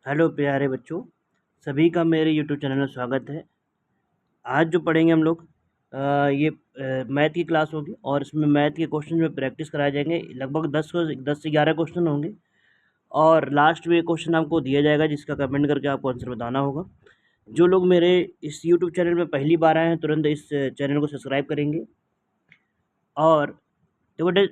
Hello प्यारे बच्चों, सभी का मेरे यूट्यूब चैनल में स्वागत है। आज जो पढ़ेंगे हम लोग ये मैथ की क्लास होगी और इसमें मैथ के क्वेश्चन में प्रैक्टिस कराए जाएंगे। लगभग 10 से 11 क्वेश्चन होंगे और लास्ट में क्वेश्चन आपको दिया जाएगा जिसका कमेंट करके आपको आंसर बताना होगा। जो लोग मेरे इस यूट्यूब चैनल में पहली बार आए हैं तुरंत इस चैनल को सब्सक्राइब करेंगे। और तो बेटे,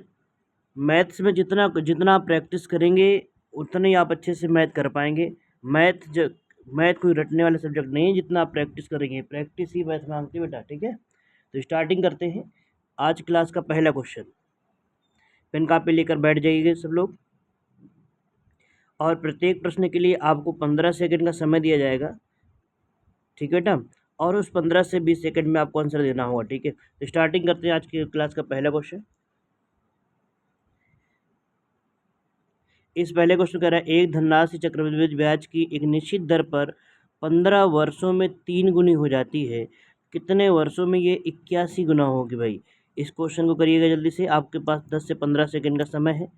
मैथ्स में जितना जितना आप प्रैक्टिस करेंगे उतना ही आप अच्छे से मैथ कर पाएंगे। मैथ ज मैथ कोई रटने वाला सब्जेक्ट नहीं है, जितना आप प्रैक्टिस करेंगे, प्रैक्टिस ही मैथ मांगती है बेटा। ठीक है, तो स्टार्टिंग करते हैं आज क्लास का पहला क्वेश्चन। पेन कॉपी लेकर बैठ जाइए सब लोग और प्रत्येक प्रश्न के लिए आपको 15 सेकंड का समय दिया जाएगा। ठीक है बेटा, और उस 15 से 20 सेकंड में आपको आंसर देना होगा। ठीक है, तो स्टार्टिंग करते हैं आज की क्लास का पहला क्वेश्चन। इस पहले क्वेश्चन कह रहा है एक धनराशि चक्रवृद्धि ब्याज की एक निश्चित दर पर 15 वर्षों में 3 गुनी हो जाती है, कितने वर्षों में ये 81 गुना होगी भाई। इस क्वेश्चन को करिएगा जल्दी से, आपके पास 10 से 15 सेकंड का समय है।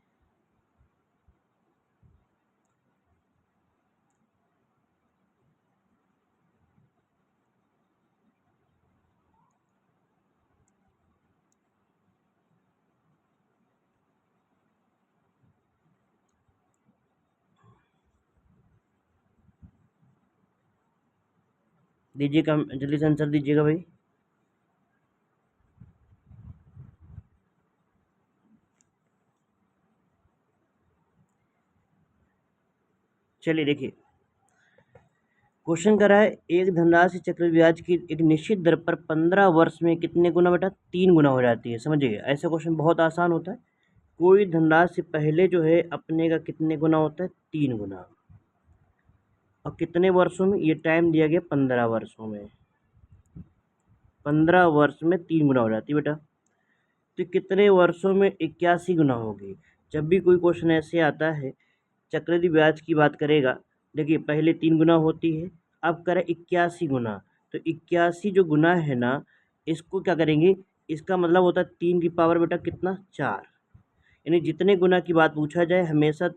दीजिएगा, जल्दी से आंसर दीजिएगा भाई। चलिए देखिए, क्वेश्चन कर रहा है एक धनराशि चक्रवृद्धि ब्याज की एक निश्चित दर पर 15 वर्ष में कितने गुना बेटा, 3 गुना हो जाती है। समझिए, ऐसा क्वेश्चन बहुत आसान होता है। कोई धनराशि पहले जो है अपने का कितने गुना होता है, 3 गुना। और कितने वर्षों में, ये टाइम दिया गया 15 वर्षों में। 15 वर्ष में 3 गुना हो जाती है बेटा। तो कितने वर्षों में 81 गुना होगी। जब भी कोई क्वेश्चन ऐसे आता है, चक्रवृद्धि ब्याज की बात करेगा, देखिए पहले 3 गुना होती है, अब करे 81 गुना। तो 81 जो गुना है ना, इसको क्या करेंगे, इसका मतलब होता है 3 की पावर बेटा कितना, 4। यानी जितने गुना की बात पूछा जाए हमेशा,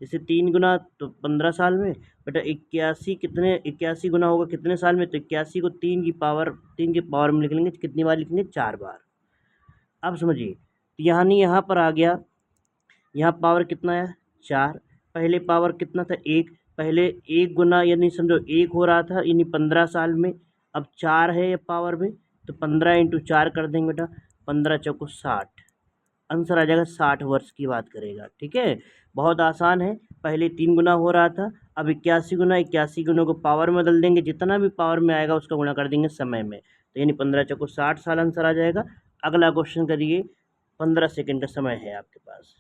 जैसे 3 गुना तो 15 साल में, बेटा 81 कितने, 81 गुना होगा कितने साल में, तो 81 को 3 की पावर में लिख लेंगे, कितनी बार लिखेंगे, 4 बार। अब समझिए, यहाँ नहीं, यहाँ पर आ गया, यहाँ पावर कितना है, 4। पहले पावर कितना था, 1। पहले 1 गुना यानी समझो 1 हो रहा था यानी 15 साल में, अब 4 है ये पावर में, तो 15 × 4 कर देंगे बेटा, 15 × 4 = 60। आंसर आ जाएगा 60 वर्ष की बात करेगा। ठीक है, बहुत आसान है। पहले 3 गुना हो रहा था, अब 81 गुना, 81 गुना को पावर में बदल देंगे, जितना भी पावर में आएगा उसका गुणा कर देंगे समय में, तो यानी 15 × 60 आंसर आ जाएगा। अगला क्वेश्चन करिए, 15 सेकंड का समय है आपके पास।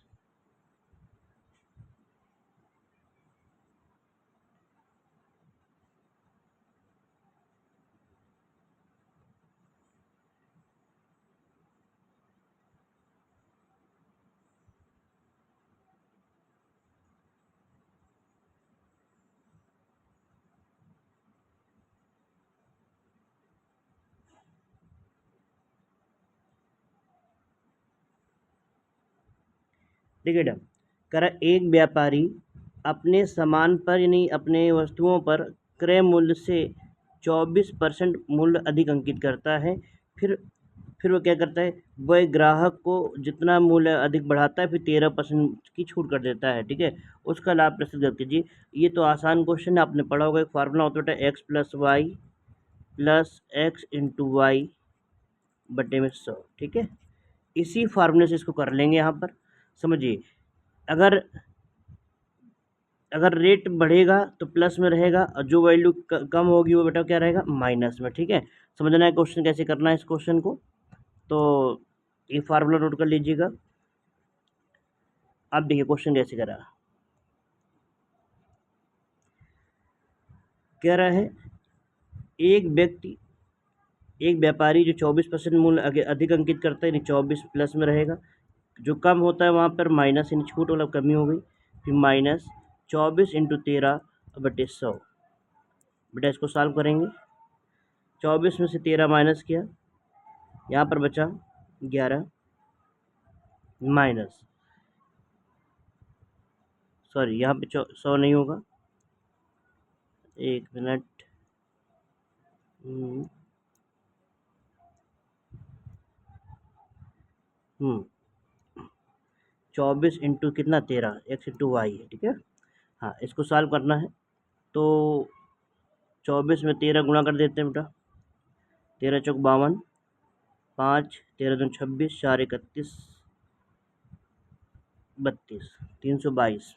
देखिए बेटा, करा एक व्यापारी अपने सामान पर यानी अपने वस्तुओं पर क्रय मूल्य से 24% मूल्य अधिक अंकित करता है। फिर वो क्या करता है, वह ग्राहक को जितना मूल्य अधिक बढ़ाता है फिर 13% की छूट कर देता है। ठीक है, उसका लाभ प्रस्तुत कीजिए। ये तो आसान क्वेश्चन है, आपने पढ़ा होगा। एक फार्मूला होता है x+y+x×y बटे में 100। ठीक है, इसी फार्मूले से इसको कर लेंगे यहाँ पर। समझिए, अगर अगर रेट बढ़ेगा तो प्लस में रहेगा और जो वैल्यू कम होगी वो बेटा क्या रहेगा, माइनस में। ठीक है, समझना है क्वेश्चन कैसे करना है इस क्वेश्चन को, तो ये फार्मूला नोट कर लीजिएगा। अब देखिए क्वेश्चन कैसे करा, कह रहा है एक व्यक्ति, एक व्यापारी जो 24% मूल्य अधिक अंकित करता है यानी 24 प्लस में रहेगा, जो कम होता है वहाँ पर माइनस यानी छूट वाला कमी हो गई, फिर माइनस 24 × 13 बटे 100। बेटा इसको सॉल्व करेंगे, 24 में से 13 माइनस किया, यहाँ पर बचा 11, माइनस, सॉरी यहाँ पे 100 नहीं होगा, एक मिनट। 24 इंटू कितना 13, एक्स इंटू वाई है, ठीक है। हाँ, इसको सॉल्व करना है तो 24 में 13 गुणा कर देते हैं बेटा। 13 चौक 52, 5 13 दूनी 26, 4 31 32, 322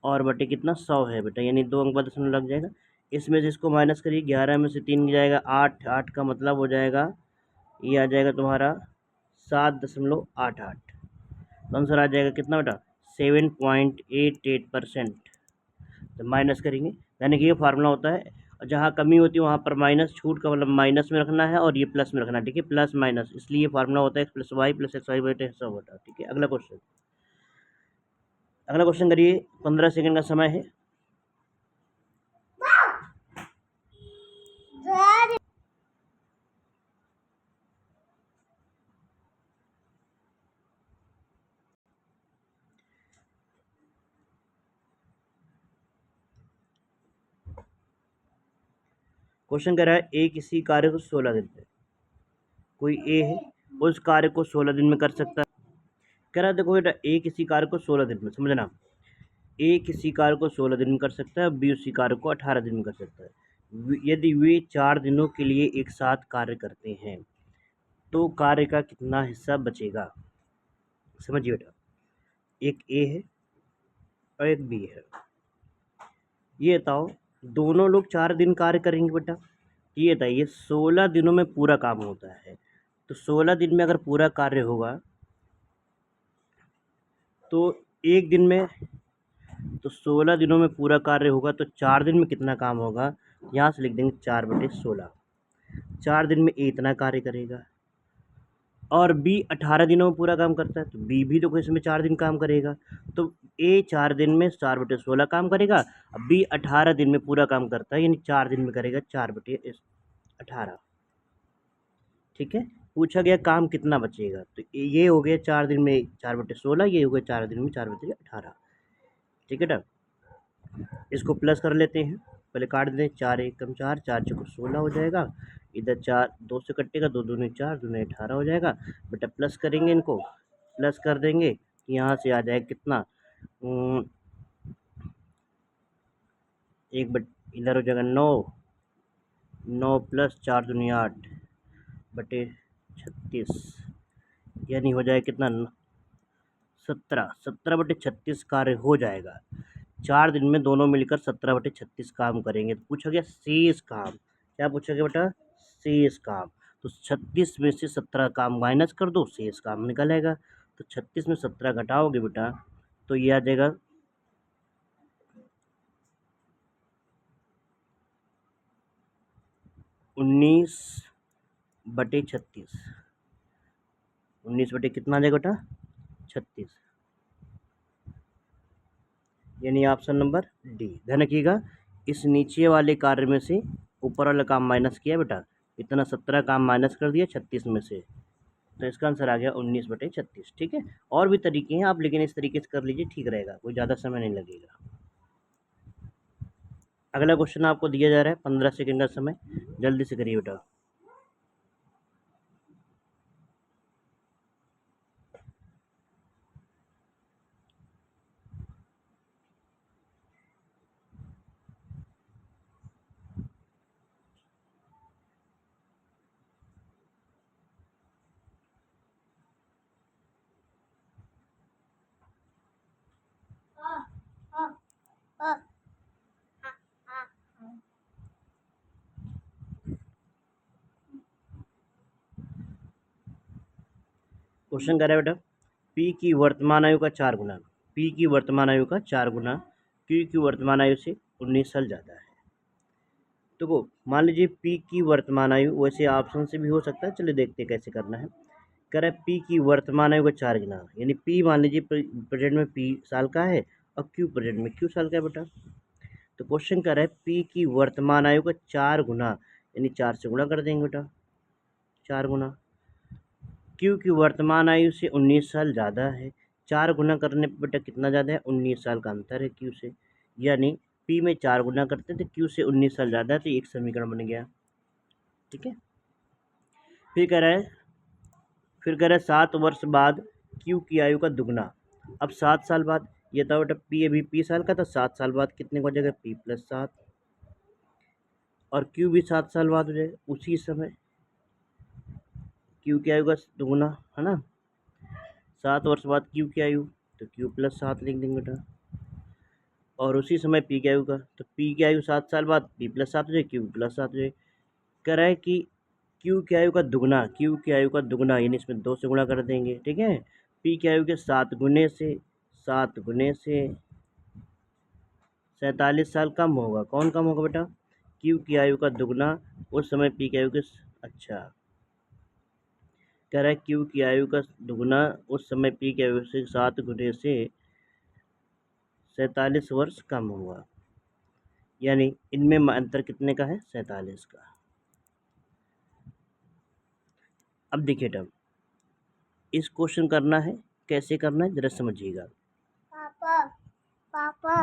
और बटे कितना 100 है बेटा, यानी 2 अंक बाद दशमलव लग जाएगा। इसमें से इसको माइनस करिए, 11 में से 3 जाएगा 8, 8 का मतलब हो जाएगा, ये आ जाएगा तुम्हारा 7.88। तो आंसर आ जाएगा कितना बेटा, 7.88%। तो माइनस करेंगे, यानी कि ये फार्मूला होता है, और जहाँ कमी होती है वहाँ पर माइनस, छूट का मतलब माइनस में रखना है और ये प्लस में रखना है, ठीक है, प्लस माइनस, इसलिए ये फार्मूला होता है x plus y plus x y बटे 100 बेटा, ठीक है। अगला क्वेश्चन, अगला क्वेश्चन करिए, 15 सेकंड का समय है। क्वेश्चन कह रहा है ए किसी कार्य को 16 दिन में, कोई ए है, उस कार्य को 16 दिन में कर सकता है। कह रहा है देखो बेटा, ए किसी कार्य को 16 दिन में, समझना, ए किसी कार्य को 16 दिन में कर सकता है, बी उसी कार्य को 18 दिन में कर सकता है। यदि वे 4 दिनों के लिए एक साथ कार्य करते हैं तो कार्य का कितना हिस्सा बचेगा। समझिए बेटा, एक ए है और एक बी है, ये बताओ दोनों लोग 4 दिन कार्य करेंगे बेटा, ये बताइए 16 दिनों में पूरा काम होता है, तो 16 दिन में अगर पूरा कार्य होगा तो एक दिन में, तो 16 दिनों में पूरा कार्य होगा तो 4 दिन में कितना काम होगा, यहाँ से लिख देंगे 4/16। 4 दिन में ए इतना कार्य करेगा, और बी 18 दिनों में पूरा काम करता है, तो बी भी तो इसमें 4 दिन काम करेगा, तो ए 4 दिन में 4/16 काम करेगा, अब बी 18 दिन में पूरा काम करता है, यानी 4 दिन में करेगा 4/18, ठीक है। पूछा गया काम कितना बचेगा, तो ये हो गया 4 दिन में 4/16, ये हो गया 4 दिन में 4/18, ठीक है ना। इसको प्लस कर लेते हैं, पहले काट दें, 4 एकम 4, 4 चौको 16 हो जाएगा, इधर 4 2 से कटेगा, 2 दूनी 4, दूनी 18 हो जाएगा बेटा। प्लस करेंगे, इनको प्लस कर देंगे, यहाँ से आ जाएगा कितना, एक बट इधर हो जाएगा 9, 9 प्लस 4 दूनी 8 बटे 36, यानी हो जाएगा कितना 17/36 कार्य हो जाएगा। 4 दिन में दोनों मिलकर 17/36 काम करेंगे। तो पूछा गया शेष काम, क्या पूछा गया बेटा, शेष काम। तो 36 में से 17 काम माइनस कर दो, शेष काम निकल आएगा। तो 36 में 17 घटाओगे बेटा तो ये आ जाएगा 19/36। 19 बटे कितना आ जाएगा बेटा, 36, यानी ऑप्शन नंबर डी। ध्यान रखिएगा, इस नीचे वाले कार्य में से ऊपर वाला काम माइनस किया बेटा, इतना 17 काम माइनस कर दिया 36 में से, तो इसका आंसर आ गया 19/36, ठीक है। और भी तरीके हैं आप, लेकिन इस तरीके से कर लीजिए, ठीक रहेगा, कोई ज़्यादा समय नहीं लगेगा। अगला क्वेश्चन आपको दिया जा रहा है, 15 सेकंड का समय, जल्दी से करिए बेटा। क्वेश्चन कह रहा है बेटा, पी की वर्तमान आयु का 4 गुना, पी की वर्तमान आयु का 4 गुना क्यू की वर्तमान आयु से 19 साल ज़्यादा है। देखो मान लीजिए पी की वर्तमान आयु, वैसे ऑप्शन से भी हो सकता है, चलिए देखते हैं कैसे करना है। कह रहा है पी की वर्तमान आयु का 4 गुना, यानी पी मान लीजिए प्रेजेंट में पी साल का है और क्यू प्रेजेंट में क्यू साल का है बेटा। तो क्वेश्चन कह रहा है पी की वर्तमान आयु का 4 गुना, यानी 4 से गुणा कर देंगे बेटा, 4 गुना। क्यू की वर्तमान आयु से 19 साल ज़्यादा है, 4 गुना करने पर बेटा कितना ज़्यादा है, 19 साल का अंतर है क्यू से, यानी पी में 4 गुना करते तो क्यू से 19 साल ज़्यादा है, तो एक समीकरण बन गया। ठीक है, फिर कह रहा है 7 वर्ष बाद क्यू की आयु का दुगना। अब 7 साल बाद, ये था बेटा पी अभी पी साल का था, 7 साल बाद कितने को हो जाएगा, पी प्लस 7, और क्यू भी 7 साल बाद हो जाएगा। उसी समय क्यू की आयु का दुगना, है ना, 7 वर्ष बाद क्यू की आयु, तो क्यू प्लस 7 लिख देंगे बेटा, और उसी समय पी की आयु का, तो पी की आयु 7 साल बाद पी प्लस 7 हो जाए, क्यू प्लस 7 हो जाए। कह रहा है कि क्यू की आयु का दुगना, क्यू की आयु का दुगना, यानी इसमें 2 से गुणा कर देंगे। ठीक है, पी की आयु के 7 गुने से 47 साल कम होगा। कौन कम होगा बेटा, क्यू की आयु का दुगना उस समय पी की आयु के, अच्छा, कह रहा है क्यू की आयु का दुगना उस समय पी की आयु से 7 गुने से 47 वर्ष कम होगा, यानी इनमें अंतर कितने का है, 47 का। अब देखिए टर्म, इस क्वेश्चन करना है, कैसे करना है जरा समझिएगा। पापा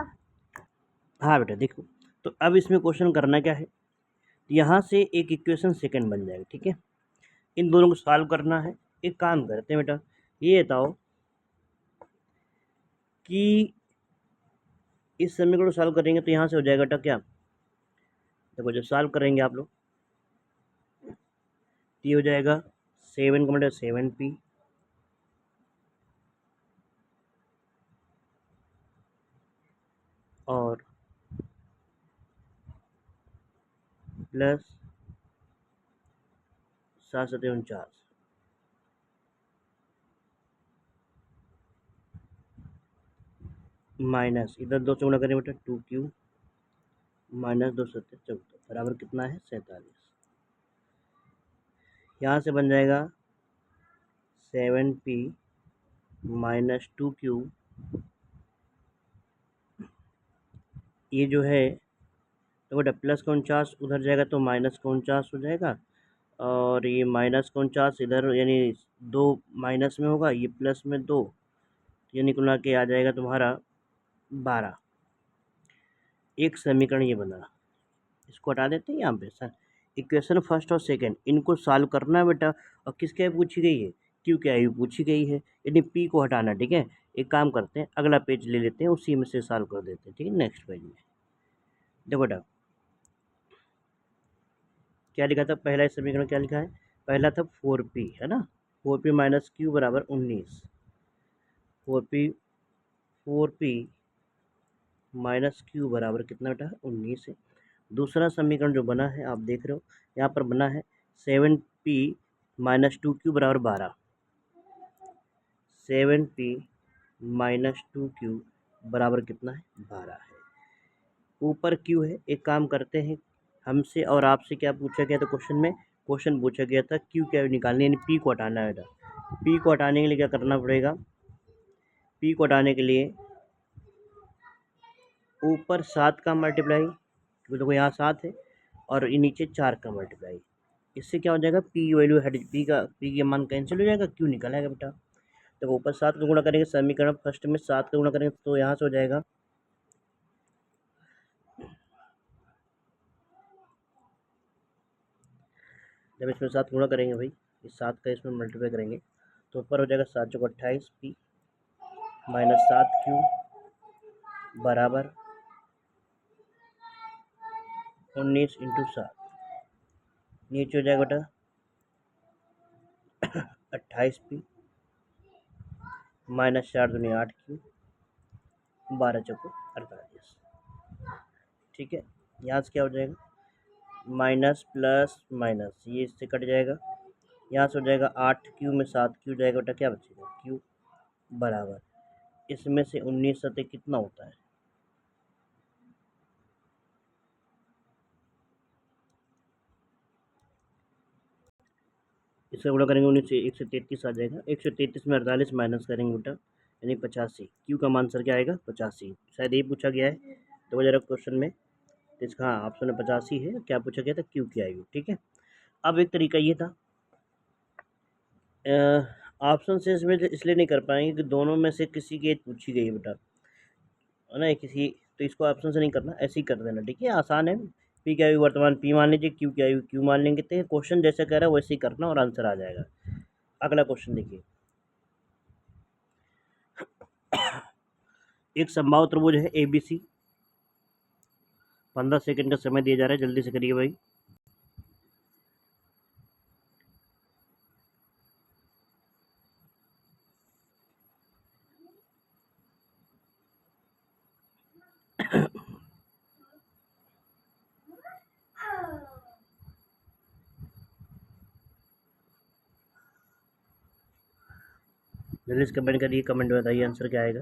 हाँ बेटा देखो, तो अब इसमें क्वेश्चन करना क्या है, यहाँ से एक इक्वेशन सेकंड बन जाएगा। ठीक है, इन दोनों को सॉल्व करना है। एक काम करते हैं बेटा, ये बताओ कि इस समीकरण को सॉल्व करेंगे तो यहाँ से हो जाएगा बेटा क्या, देखो जब सॉल्व करेंगे आप लोग, ये हो जाएगा 7 का मतलब 7p और प्लस 7 7 49 माइनस इधर 2 से गुणा करें बेटा 2q माइनस 2 7 14 बराबर कितना है, 47। यहाँ से बन जाएगा 7p माइनस 2q, ये जो है तो बेटा प्लस का 49 उधर जाएगा तो माइनस का 49 हो जाएगा, और ये माइनस का 49 इधर यानी 2 माइनस में होगा, ये प्लस में 2, यानी कुल के आ जाएगा तुम्हारा 12। एक समीकरण ये बना, इसको हटा देते हैं यहाँ पे सर। इक्वेशन फर्स्ट और सेकंड इनको सॉल्व करना है बेटा, और किसकी आयु पूछी गई है, क्यू की आयु पूछी गई है, यानी पी को हटाना। ठीक है, एक काम करते हैं, अगला पेज ले लेते हैं, उसी में से सॉल्व कर देते हैं। ठीक है, नेक्स्ट पेज में देखो बेटा क्या लिखा था, पहला समीकरण क्या लिखा है, पहला था 4p, है ना, 4p माइनस क्यू बराबर 19, 4p माइनस क्यू बराबर कितना बेटा, 19 है। दूसरा समीकरण जो बना है आप देख रहे हो, यहाँ पर बना है 7p माइनस 2q बराबर 12, 7p माइनस 2q बराबर कितना है, 12 है। ऊपर q है, एक काम करते हैं, हमसे और आपसे क्या पूछा गया था क्वेश्चन पूछा गया था q क्या निकालनी, यानी p को हटाना है। p को हटाने के लिए क्या करना पड़ेगा, p को हटाने के लिए ऊपर 7 का मल्टीप्लाई, देखो यहाँ 7 है, और ये नीचे 4 का मल्टीप्लाई, इससे क्या हो जाएगा, पी वैल्यू हट, पी का मान कैंसिल हो जाएगा, क्यू निकल आएगा बेटा। तो ऊपर 7 का गुणा करेंगे, समीकरण फर्स्ट में 7 का गुणा करेंगे तो यहाँ से हो जाएगा, जब इसमें 7 गुणा करेंगे भाई, इस 7 का इसमें मल्टीप्लाई करेंगे तो ऊपर हो जाएगा 7 चौक 28 पी माइनस 7q बराबर 19 इंटू 7, नीचे हो जाएगा बेटा 28p माइनस 4 दूनी 8q 12 चौको 48। ठीक है, यहाँ से क्या हो जाएगा, माइनस प्लस माइनस ये इससे कट जाएगा, यहाँ से हो जाएगा 8q में 7q जाएगा बेटा, क्या बचेगा q बराबर, इसमें से 19 सतह कितना होता है, इससे गुणा करेंगे 19 से 133 आ जाएगा, 133 में 48 माइनस करेंगे बेटा, यानी 85। क्यू का मान सर क्या आएगा, 85, शायद ये पूछा गया है तो जरा क्वेश्चन में, तो इसका हाँ ऑप्शन में 85 है, क्या पूछा गया था, क्यू की आयु। ठीक है, अब एक तरीका ये था, ऑप्शन से इसलिए नहीं कर पाएंगे कि दोनों में से किसी की एज पूछी गई है बेटा, है ना, किसी तो इसको ऑप्शन से नहीं करना, ऐसे ही कर देना, ठीक है, आसान है। पी क्या यू वर्तमान पी मान लीजिए, क्यू क्या यू क्यू मान लेंगे, तो क्वेश्चन जैसे कह रहा है वैसे ही करना और आंसर आ जाएगा। अगला क्वेश्चन देखिए, एक समबाहु त्रिभुज है ABC, 15 सेकंड का समय दिया जा रहा है, जल्दी से करिए भाई। जल्दी से कमेंट करिए, कमेंट में बताइए आंसर क्या आएगा।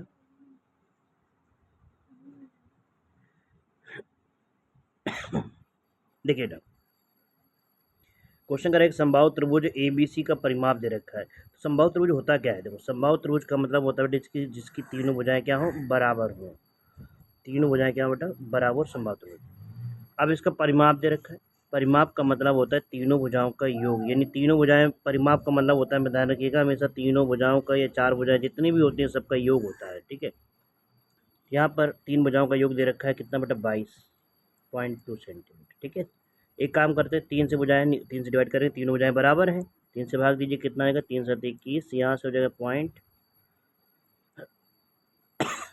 देखिए ना, क्वेश्चन करें, एक समबाहु त्रिभुज ABC का परिमाप दे रखा है। तो समबाहु त्रिभुज होता क्या है? देखो, समबाहु त्रिभुज का मतलब होता है जिसकी जिसकी तीनों भुजाएं क्या हो, बराबर हो। तीनों भुजाएं क्या हो बेटा, बराबर, समबाहु त्रिभुज। अब इसका परिमाप दे रखा है। परिमाप का मतलब होता है तीनों भुजाओं का योग, यानी तीनों भुजाएं, परिमाप का मतलब होता है, ध्यान रखिएगा हमेशा, तीनों भुजाओं का या चार भुजाएं जितनी भी होती हैं सबका योग होता है, ठीक है। यहाँ पर तीन भुजाओं का योग दे रखा है कितना बेटा, 22.2 सेंटीमीटर, ठीक है। एक काम करते हैं, तीन से भुजाएं, तीन से डिवाइड करें, तीनों भुजाएं बराबर हैं, तीन से भाग दीजिए, कितना आएगा, 3 7 21, यहाँ से हो जाएगा पॉइंट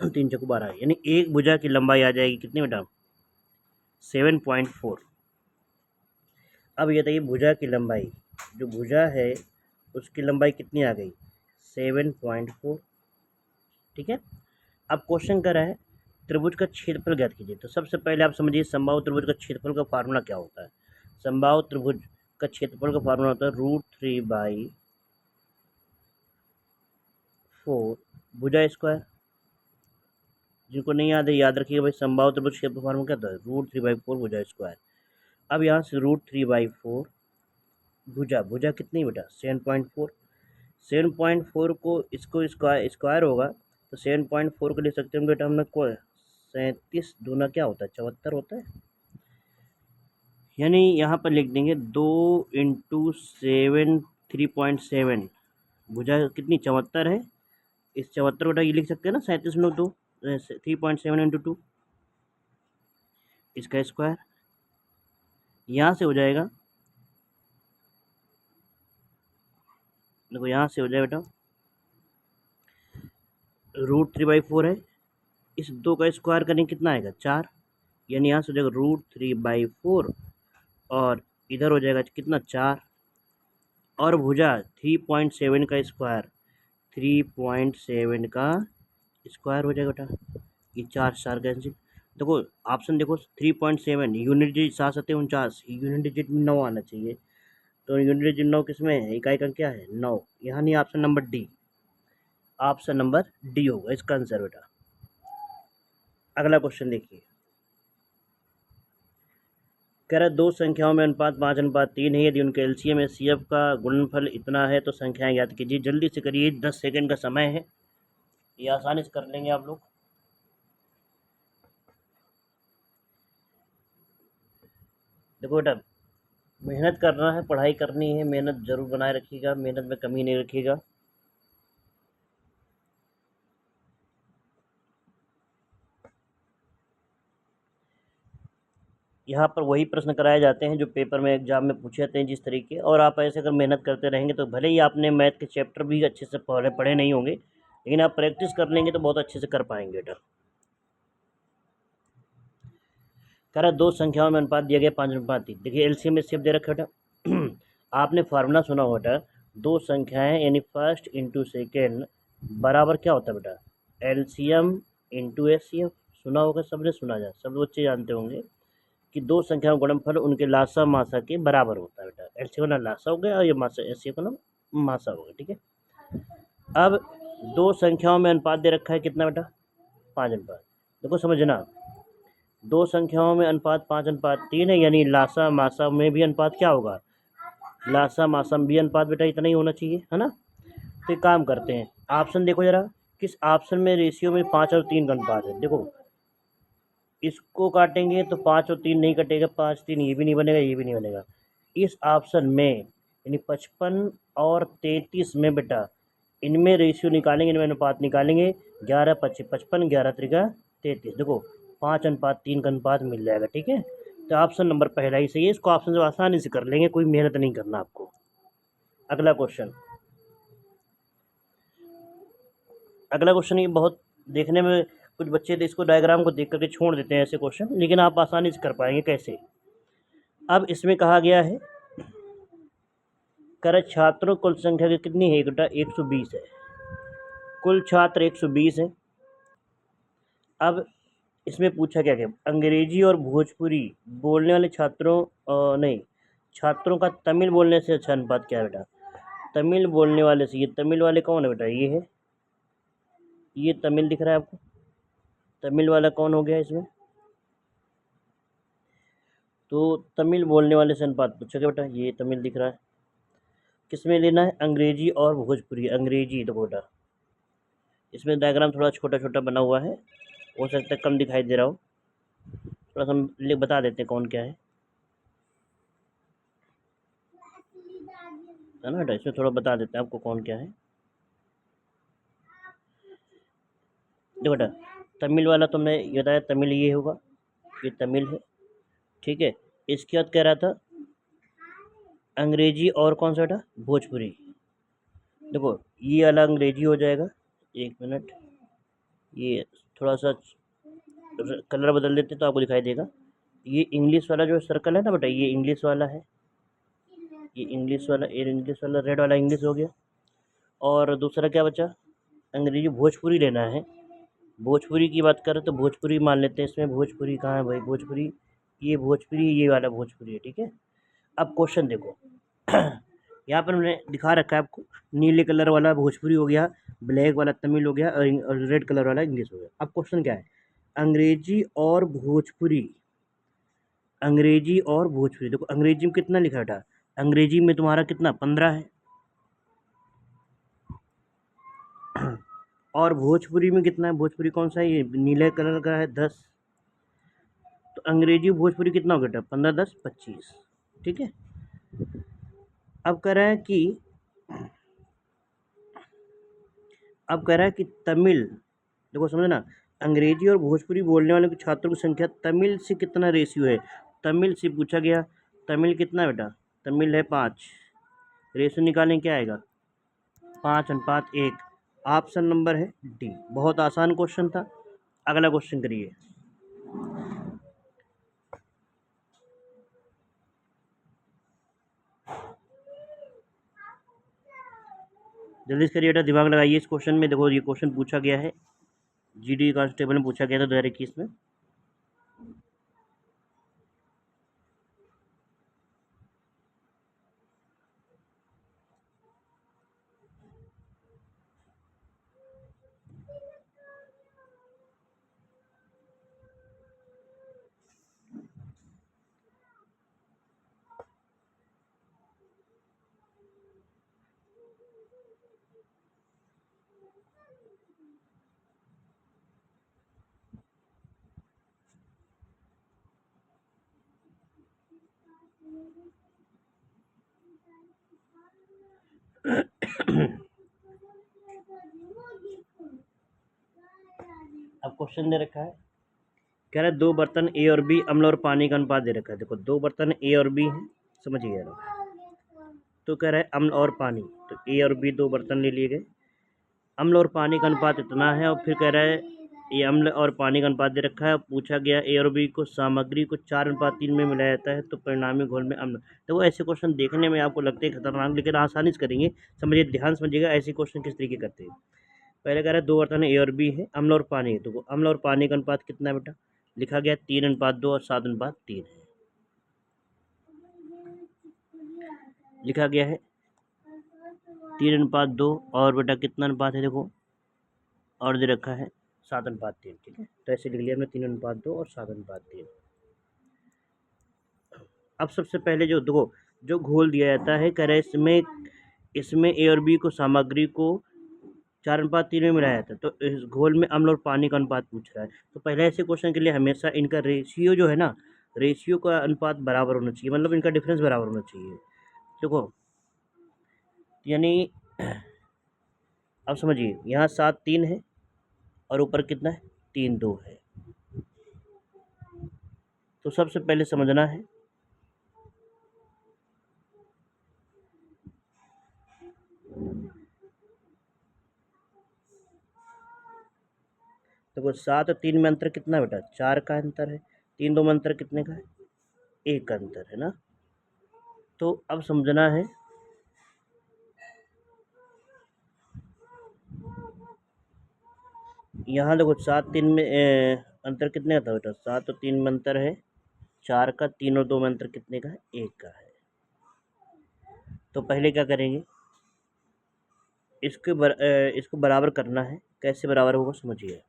3 चौको 12, यानी एक भुजा की लंबाई आ जाएगी कितनी बेटा, 7.4। अब ये बताइए भुजा की लंबाई, जो भुजा है उसकी लंबाई कितनी आ गई, 7.4, ठीक है। अब क्वेश्चन कर रहा है त्रिभुज का क्षेत्रफल ज्ञात कीजिए। तो सबसे पहले आप समझिए समबाहु त्रिभुज का क्षेत्रफल का फार्मूला क्या होता है। समबाहु त्रिभुज का क्षेत्रफल का फार्मूला होता है √3/4 भुजा स्क्वायर। जिनको नहीं याद है याद रखिएगा भाई, समबाहु त्रिभुज क्षेत्रफल फार्मूला क्या होता है, √3/4 भुजा स्क्वायर। अब यहाँ से √3/4 भुजा, भुजा कितनी बेटा, 7.4। 7.4 को इसको स्क्वायर होगा तो 7.4 को लिख सकते हैं बेटा हम लोग को, 37 दूना क्या होता है, 74 होता है। यानी यहाँ पर लिख देंगे 2 × 7 3.7, भुजा कितनी, 74 है। इस 74 बेटा ये लिख सकते हैं ना, 37 3.7 × 2, इसका स्क्वायर। यहाँ से हो जाएगा, देखो यहाँ से हो जाए बेटा, √3/4 है, इस 2 का स्क्वायर करेंगे कितना आएगा, 4, यानी यहाँ से हो जाएगा √3/4 और इधर हो जाएगा कितना, 4, और भुजा 3.7 का स्क्वायर, 3.7 का स्क्वायर हो जाएगा बेटा, ये 4 कैंसिल। देखो ऑप्शन देखो, 3.7 यूनिट डिजिट 7×7 = 49, यूनिट डिजिट में 9 आना चाहिए। तो यूनिट डिजिट 9 किसमें है, इकाई का क्या है, 9, यहाँ नहीं, option number D, option number D होगा इसका आंसर बेटा। अगला क्वेश्चन देखिए, कह रहा है दो संख्याओं में अनुपात 5:3 है, यदि उनके एलसीएम एचसीएफ का गुणनफल इतना है तो संख्याएं ज्ञात कीजिए। जल्दी से करिए, 10 सेकंड का समय है, ये आसानी से कर लेंगे आप लोग। देखो बेटा, मेहनत करना है, पढ़ाई करनी है, मेहनत जरूर बनाए रखिएगा, मेहनत में कमी नहीं रखिएगा। यहाँ पर वही प्रश्न कराए जाते हैं जो पेपर में एग्जाम में पूछे जाते हैं जिस तरीके, और आप ऐसे अगर मेहनत करते रहेंगे तो भले ही आपने मैथ के चैप्टर भी अच्छे से पढ़े नहीं होंगे, लेकिन आप प्रैक्टिस कर लेंगे तो बहुत अच्छे से कर पाएंगे बेटा। कह रहा दो संख्याओं में अनुपात दिया गया 5:3। देखिए एलसीएम एचसीएफ दे रखा बेटा, आपने फार्मूला सुना हो बेटा, दो संख्याएं यानी फर्स्ट इंटू सेकेंड बराबर क्या होता है बेटा, एलसीएम इंटू एचसीएफ। सुना होगा, सबने सुना जा, सब बच्चे जानते होंगे कि दो संख्याओं का गुणनफल उनके लासा मासा के बराबर होता है बेटा। एलसीएम का लासा हो गया और ये मासा, एचसीएफ का मासा हो गया, ठीक है। अब दो संख्याओं में अनुपात दे रखा है कितना बेटा, 5:5। देखो समझना, दो संख्याओं में अनुपात 5:3 है, यानी लासा मासा में भी अनुपात क्या होगा, लासा मासा में भी अनुपात बेटा इतना ही होना चाहिए, है ना। तो एक काम करते हैं, ऑप्शन देखो जरा, किस ऑप्शन में रेशियो में 5 और 3 का अनुपात है। देखो इसको काटेंगे तो 5 और 3 नहीं कटेगा, 5 3 ये भी नहीं बनेगा, ये भी नहीं बनेगा। इस ऑप्शन में यानी 55 और 33 में बेटा, इनमें रेशियो निकालेंगे, इनमें अनुपात निकालेंगे, 11 25 55, 11 3 33। देखो 5:3 का अनुपात मिल जाएगा। ठीक है, तो ऑप्शन नंबर पहला ही सही है। इसको ऑप्शन से आसानी से कर लेंगे, कोई मेहनत नहीं करना आपको। अगला क्वेश्चन, ये बहुत देखने में कुछ बच्चे तो इसको डायग्राम को देख करके छोड़ देते हैं ऐसे क्वेश्चन, लेकिन आप आसानी से कर पाएंगे। कैसे? अब इसमें कहा गया है कर छात्रों कुल संख्या की कितनी है बेटा? 120 है। कुल छात्र 120 है। अब इसमें पूछा क्या क्या, अंग्रेजी और भोजपुरी बोलने वाले छात्रों का तमिल बोलने से अच्छा अनुपात क्या है बेटा? तमिल बोलने वाले से, ये तमिल वाले कौन है बेटा? ये है, ये तमिल दिख रहा है आपको? तमिल वाला कौन हो गया इसमें? तो तमिल बोलने वाले से अनुपात पूछा क्या बेटा? ये तमिल दिख रहा है। किसमें लेना है? अंग्रेजी और भोजपुरी। अंग्रेजी तो बेटा इसमें डायग्राम थोड़ा छोटा छोटा बना हुआ है, हो सकता है कम दिखाई दे रहा हो, थोड़ा सा हम बता देते हैं कौन क्या है ना बेटा? इसमें थोड़ा बता देते हैं आपको कौन क्या है। देखो बेटा, तमिल वाला तो मैं बताया, तमिल ये होगा, ये तमिल है। ठीक है, इसके बाद कह रहा था अंग्रेजी और कौन सा बेटा? भोजपुरी। देखो ये वाला अंग्रेजी हो जाएगा। एक मिनट, ये थोड़ा सा कलर बदल देते तो आपको दिखाई देगा। ये इंग्लिश वाला जो सर्कल है ना बेटा, ये इंग्लिश वाला है। ये इंग्लिश वाला रेड वाला इंग्लिश हो गया। और दूसरा क्या बचा? अंग्रेजी। भोजपुरी लेना है। भोजपुरी की बात करें तो भोजपुरी मान लेते हैं इसमें। भोजपुरी कहाँ है भाई? भोजपुरी, ये भोजपुरी, ये वाला भोजपुरी है। ठीक है, अब क्वेश्चन देखो यहाँ पर मैंने दिखा रखा है आपको, नीले कलर वाला भोजपुरी हो गया, ब्लैक वाला तमिल हो गया, और रेड कलर वाला इंग्लिश हो गया। अब क्वेश्चन क्या है? अंग्रेजी और भोजपुरी। अंग्रेजी और भोजपुरी, देखो अंग्रेजी में कितना लिखा था? अंग्रेजी में तुम्हारा कितना? 15 है। और भोजपुरी में कितना है? भोजपुरी कौन सा है? ये नीले कलर का है, 10। तो अंग्रेजी भोजपुरी कितना हो गया? 15 10 25। ठीक है, अब कह रहा है कि तमिल, देखो समझना, अंग्रेजी और भोजपुरी बोलने वाले छात्रों की संख्या तमिल से कितना रेशियो है? तमिल से पूछा गया। तमिल कितना बेटा? तमिल है 5। रेशियो निकालें, क्या आएगा? 5:1। ऑप्शन नंबर है डी। बहुत आसान क्वेश्चन था। अगला क्वेश्चन करिए। जल्दी से करिए बेटा, दिमाग लगाइए इस क्वेश्चन में। देखो ये क्वेश्चन पूछा गया है, जीडी कांस्टेबल में पूछा गया था 2021 में। अब क्वेश्चन दे रखा है, कह रहा है 2 बर्तन ए और बी, अम्ल और पानी का अनुपात दे रखा है। देखो 2 बर्तन ए और बी हैं, समझिए। तो कह रहा है अम्ल और पानी, तो ए और बी 2 बर्तन ले लिए गए। अम्ल और पानी का अनुपात इतना है, और फिर कह रहा है ये अम्ल और पानी का अनुपात दे रखा है। पूछा गया ए और बी को सामग्री को 4:3 में मिलाया जाता है तो परिणामी घोल में अम्ल। तो वो ऐसे क्वेश्चन देखने में आपको लगते हैं खतरनाक, लेकिन आसानी से करेंगे। समझिए, ध्यान समझिएगा ऐसे क्वेश्चन किस तरीके करते हैं। पहले कह रहा है 2 बर्तन ए और बी है, अम्ल और पानी है। तो अम्ल और पानी का अनुपात कितना है बेटा? लिखा गया 3:2 और 7:3 है, लिखा गया है 3:2। और बेटा कितना अनुपात है? देखो और दे रखा है 7:3। ठीक है, तो ऐसे लिख लिया हमने 3:2 और 7:3। अब सबसे पहले जो देखो, जो घोल दिया जाता है, कह रहे इसमें ए और बी को सामग्री को 4:3 में मिलाया जाता है, तो इस घोल में अम्ल और पानी का अनुपात पूछ रहा है। तो पहले ऐसे क्वेश्चन के लिए हमेशा इनका रेशियो जो है ना, रेशियो का अनुपात बराबर होना चाहिए, मतलब इनका डिफरेंस बराबर होना चाहिए। देखो यानी अब समझिए, यहाँ 7:3 है और ऊपर कितना है? 3:2 है। तो सबसे पहले समझना है देखो 7 और 3 में अंतर कितना बेटा, 4 का अंतर है। 3 2 में अंतर कितने का है, 1 का अंतर है ना। तो अब समझना है यहाँ देखो 7 3 में अंतर कितने का था बेटा, 7 और 3 में अंतर है 4 का, 3 और 2 में अंतर कितने का है, 1 का है। तो पहले क्या करेंगे, इसको बराबर करना है। कैसे बराबर होगा समझिए।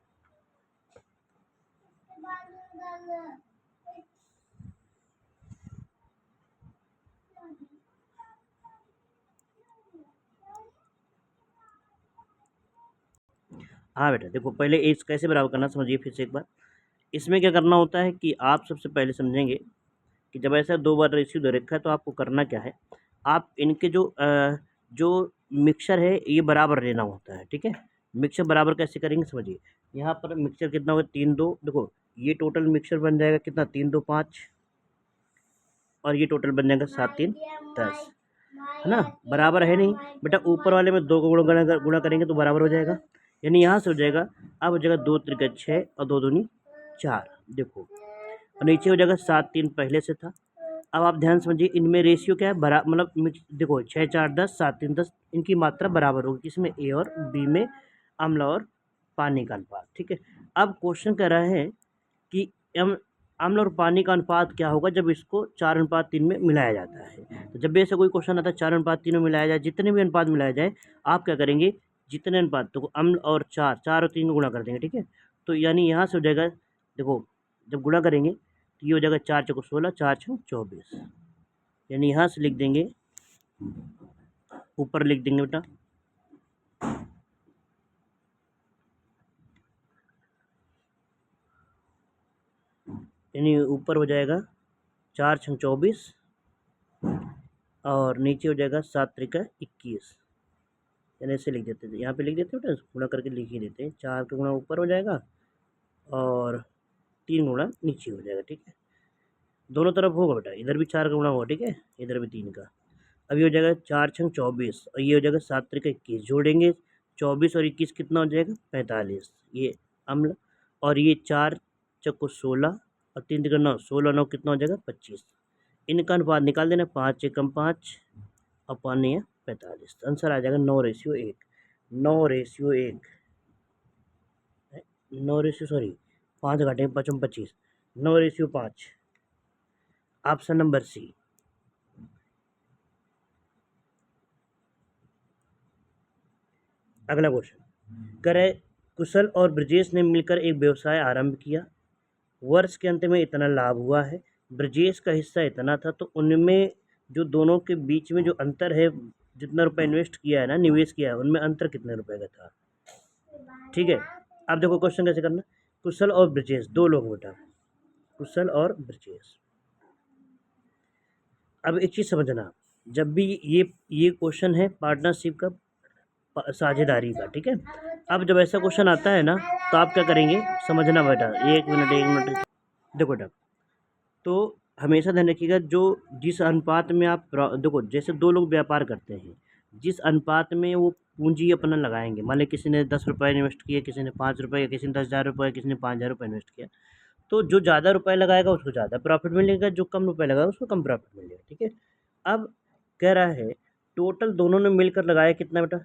हाँ बेटा देखो, पहले इस कैसे बराबर करना समझिए फिर से एक बार। इसमें क्या करना होता है कि आप सबसे पहले समझेंगे कि जब ऐसा दो बार रेशियो दे रखा है तो आपको करना क्या है, आप इनके जो मिक्सचर है ये बराबर लेना होता है। ठीक है, मिक्सचर बराबर कैसे करेंगे समझिए। यहाँ पर मिक्सचर कितना होगा, 3 2, देखो ये टोटल मिक्सचर बन जाएगा कितना, 3 2 5, और ये टोटल बन जाएगा 7 3 10, है ना। बराबर है नहीं बेटा, ऊपर वाले में 2 को गुणा करेंगे तो बराबर हो जाएगा, यानी यहाँ से हो जाएगा। अब हो जाएगा 2 त्रिक 6 और 2 दूनी 4, देखो। और नीचे हो जाएगा 7 3 पहले से था। अब आप ध्यान समझिए, इनमें रेशियो क्या है, मतलब मिक्स देखो 6 4 10 7 3 10, इनकी मात्रा बराबर होगी, किसमें, ए और बी में, अम्ल और पानी का अनुपात। ठीक है, अब क्वेश्चन कह रहा है कि अम्ल और पानी का अनुपात क्या होगा जब इसको 4:3 में मिलाया जाता है। तो जब भी ऐसा कोई क्वेश्चन आता है 4:3 में मिलाया जाए, जितने भी अनुपात मिलाया जाए, आप क्या करेंगे, जितने अनुपात तो अम्ल और 4 और 3 को गुणा कर देंगे। ठीक है, तो यानी यहाँ से हो जाएगा, देखो जब गुणा करेंगे तो ये हो जाएगा 4 चौको 16, 4 6 24, यानी यहाँ से लिख देंगे, ऊपर लिख देंगे बेटा, यानी ऊपर हो जाएगा 4 6 24 और नीचे हो जाएगा 7 त्रिक 21, यानी ऐसे लिख देते थे, यहाँ पे लिख देते बेटा, गुणा करके लिख ही देते हैं। 4 का गुणा ऊपर हो जाएगा और 3 गुणा नीचे हो जाएगा। ठीक है, दोनों तरफ होगा बेटा, इधर भी 4 का गुणा होगा, ठीक है, इधर भी 3 का। अब ये हो जाएगा 4 6 24 और ये हो जाएगा 7 त्रिक 21, जोड़ेंगे 24 और 21 कितना हो जाएगा, 45, ये अम्ल। और ये 4 चक्को 16 और 3 तिका 9, 16 9 कितना हो जाएगा, 25। इनका अनुपात निकाल देना, 5 एकम 5 और पानी है 45, आंसर आ जाएगा 9:1। 9:1, 9 सॉरी 5 घाटे 5 25, 9:5, ऑप्शन नंबर सी। अगला क्वेश्चन करे, कुशल और ब्रजेश ने मिलकर एक व्यवसाय आरंभ किया, वर्ष के अंत में इतना लाभ हुआ है, ब्रजेश का हिस्सा इतना था, तो उनमें जो दोनों के बीच में जो अंतर है, जितना रुपए इन्वेस्ट किया है ना, निवेश किया है, उनमें अंतर कितने रुपए का था। ठीक है, अब देखो क्वेश्चन कैसे करना, कुशल और ब्रजेश दो लोग बेटा, कुशल और ब्रजेश। अब एक चीज़ समझना, जब भी ये क्वेश्चन है पार्टनरशिप का, साझेदारी का। ठीक है, अब जब ऐसा क्वेश्चन आता है ना तो आप क्या करेंगे समझना बेटा, एक मिनट देखो बेटा, तो हमेशा ध्यान रखिएगा, जो जिस अनुपात में आप देखो, जैसे दो लोग व्यापार करते हैं, जिस अनुपात में वो पूंजी अपना लगाएंगे, मान लीजिए किसी ने 10 रुपये इन्वेस्ट किए, किसी ने 5 रुपये, किसी ने 10,000 रुपये, किसी ने 5,000 रुपये इन्वेस्ट किया, तो जो ज़्यादा रुपए लगाएगा उसको ज़्यादा प्रॉफिट मिलेगा, जो कम रुपए लगाएगा उसको कम प्रॉफिट मिलेगा। ठीक है, अब कह रहा है टोटल दोनों ने मिलकर लगाया कितना बेटा,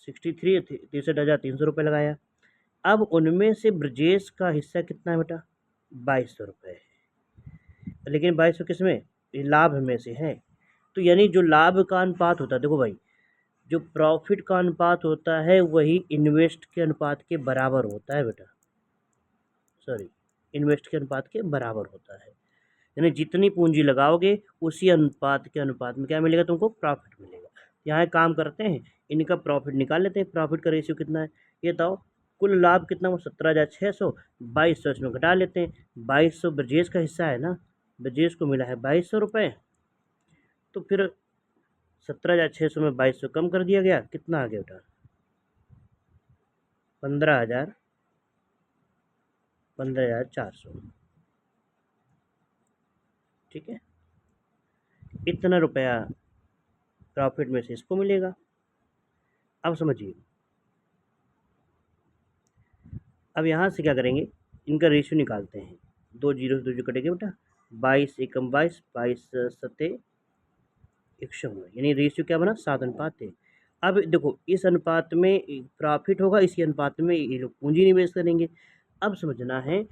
63,300 लगाया। अब उनमें से ब्रजेश का हिस्सा कितना है बेटा, 2,200 रुपये, लेकिन 2,200 किस में, लाभ में से है। तो यानी जो लाभ का अनुपात होता है, देखो भाई, जो प्रॉफिट का अनुपात होता है वही इन्वेस्ट के अनुपात के बराबर होता है बेटा, सॉरी, इन्वेस्ट के अनुपात के बराबर होता है, यानी जितनी पूंजी लगाओगे उसी अनुपात के अनुपात में क्या मिलेगा, तुमको प्रॉफिट मिलेगा। यहाँ एक काम करते हैं, इनका प्रॉफिट निकाल लेते हैं, प्रॉफिट का रेशियो कितना है ये बताओ, कुल लाभ कितना हो, 17,600, 2,200 इसमें घटा लेते हैं, 2,200 ब्रजेश का हिस्सा है ना, ब्रजेश को मिला है 2,200 रुपये, तो फिर 17,600 में 2,200 कम कर दिया गया, कितना आ गया बेटा, 15,400, ठीक है, इतना रुपया प्रॉफिट में से इसको मिलेगा। अब समझिए, अब यहाँ से क्या करेंगे, इनका रेशियो निकालते हैं। 2 जीरो से 2 जो कटेंगे बेटा, 22 एकम 22, 22 सत्ते 100, यानी रेशियो क्या बना, 7:3। अब देखो, इस अनुपात में प्रॉफिट होगा, इसी अनुपात में ये लोग पूंजी निवेश करेंगे। अब समझना है,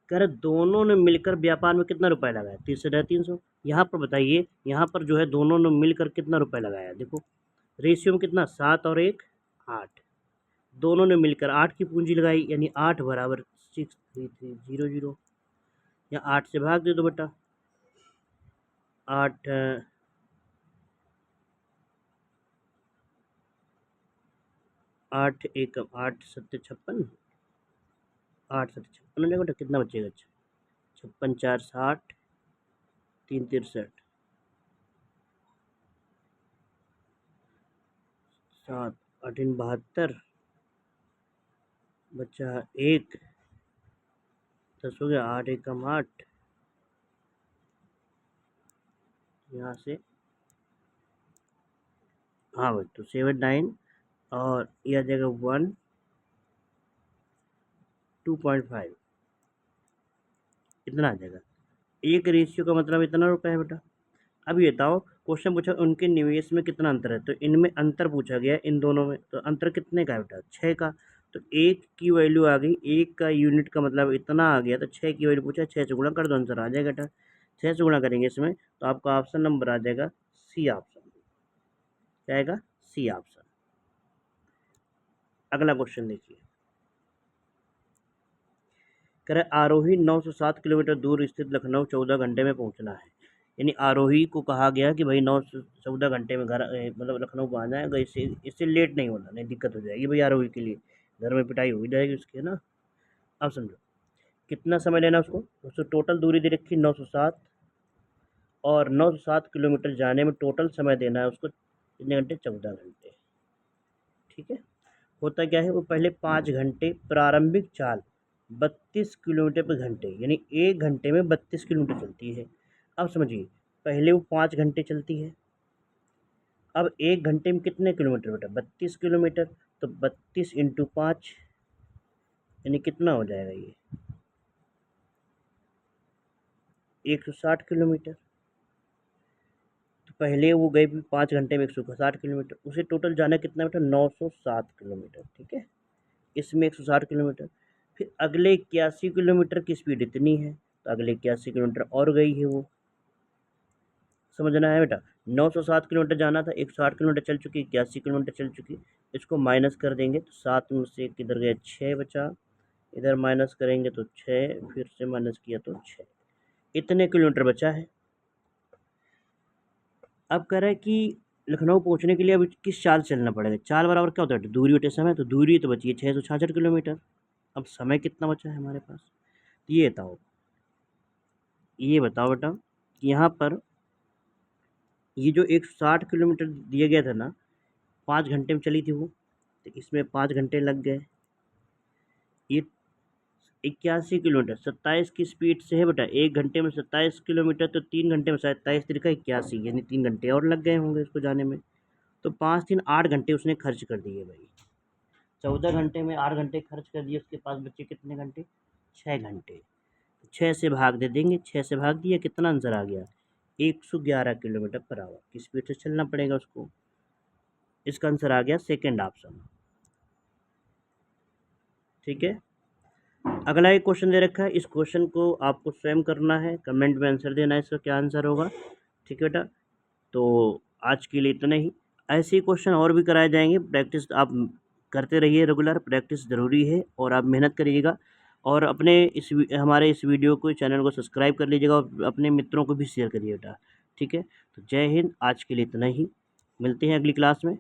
कर दोनों ने मिलकर व्यापार में कितना रुपया लगाया, 300 यहाँ पर बताइए, यहाँ पर जो है दोनों ने मिलकर कितना रुपया लगाया, देखो रेशियो में कितना, 7 और 1 8, दोनों ने मिलकर 8 की पूंजी लगाई, यानी 8 बराबर 63300, या 8 से भाग दे दो बेटा, 8 8 एक 8 सत्ते 56, 8 सत्ते 56 हो जाएगा बेटा, कितना बचेगा, 56 4 60, 3 63, 7 8 72, बचा 1, 10 हो गया, 8 एकम 8, यहाँ से हाँ भाई, तो 7 9, और यह आ जाएगा 1 2.5, इतना आ जाएगा। एक रेशियो का मतलब इतना रुपया है बेटा। अब ये बताओ, क्वेश्चन पूछा उनके निवेश में कितना अंतर है, तो इनमें अंतर पूछा गया इन दोनों में, तो अंतर कितने का है बेटा, 6 का। तो 1 की वैल्यू आ गई, 1 का यूनिट का मतलब इतना आ गया, तो 6 की वैल्यू पूछा, 6 से गुणा कर दो, आंसर आ जाएगा बेटा। 6 से गुणा करेंगे इसमें, तो आपका ऑप्शन नंबर आ जाएगा सी ऑप्शन, क्या आएगा, सी ऑप्शन। अगला क्वेश्चन देखिए, कह रहे आरोही 907 किलोमीटर दूर स्थित लखनऊ 14 घंटे में पहुंचना है। यानी आरोही को कहा गया कि भाई 9 से 14 घंटे में घर मतलब लखनऊ पहुँच जाएगा, इससे लेट नहीं होना, नहीं दिक्कत हो जाएगी भाई आरोही के लिए, घर में पिटाई हो जाएगी उसकी, है ना। अब समझो कितना समय लेना उसको, उसको टोटल दूरी दे रखी 907, और 907 किलोमीटर जाने में टोटल समय देना है उसको कितने घंटे, 14 घंटे। ठीक है, होता क्या है, वो पहले 5 घंटे प्रारंभिक चाल 32 किलोमीटर पर घंटे, यानी 1 घंटे में 32 किलोमीटर चलती है। अब समझिए, पहले वो 5 घंटे चलती है, अब 1 घंटे में कितने किलोमीटर बेटा, 32 किलोमीटर, तो 32 इंटू 5, यानी कितना हो जाएगा ये, 160 किलोमीटर। तो पहले वो गए 5 घंटे में 160 किलोमीटर, उसे टोटल जाना कितना बेटा, 907 किलोमीटर। ठीक है, इसमें 160 किलोमीटर, फिर अगले 81 किलोमीटर की स्पीड इतनी है, तो अगले 81 किलोमीटर और गई है वो, समझना है बेटा। 907 किलोमीटर जाना था, 160 किलोमीटर चल चुकी, 81 किलोमीटर चल चुकी, इसको माइनस कर देंगे तो 7 में से किधर गया, 6 बचा, इधर माइनस करेंगे तो 6, फिर से माइनस किया तो 6, इतने किलोमीटर बचा है। अब कह रहा है कि लखनऊ पहुंचने के लिए अब किस चाल चलना पड़ेगा, चाल बराबर क्या होता है, दूरी बटे समय, तो दूरी तो बची है 666 किलोमीटर। अब समय कितना बचा है हमारे पास, तो ये बताओ बेटा कि यहाँ पर ये जो 160 किलोमीटर दिया गया था ना, 5 घंटे में चली थी वो, तो इसमें 5 घंटे लग गए। ये 81 किलोमीटर 27 की स्पीड से है बेटा, 1 घंटे में 27 किलोमीटर, तो 3 घंटे में 27 तिरका 81, यानी 3 घंटे और लग गए होंगे इसको जाने में। तो 5 3 8 घंटे उसने खर्च कर दिए भाई, 14 घंटे में 8 घंटे खर्च कर दिए, उसके पास बच्चे कितने घंटे, 6 घंटे। 6 से भाग दे देंगे, 6 से भाग दिया, कितना आंसर आ गया, 111 किलोमीटर पर आवर की स्पीड से चलना पड़ेगा उसको। इसका आंसर आ गया सेकेंड ऑप्शन। ठीक है, अगला एक क्वेश्चन दे रखा है, इस क्वेश्चन को आपको स्वयं करना है, कमेंट में आंसर देना है इसका क्या आंसर होगा। ठीक है बेटा, तो आज के लिए इतना ही, ऐसे ही क्वेश्चन और भी कराए जाएंगे, प्रैक्टिस आप करते रहिए, रेगुलर प्रैक्टिस ज़रूरी है, और आप मेहनत करिएगा, और अपने हमारे इस वीडियो को, चैनल को सब्सक्राइब कर लीजिएगा, और अपने मित्रों को भी शेयर करिए बेटा। ठीक है, तो जय हिंद, आज के लिए इतना ही, मिलते हैं अगली क्लास में।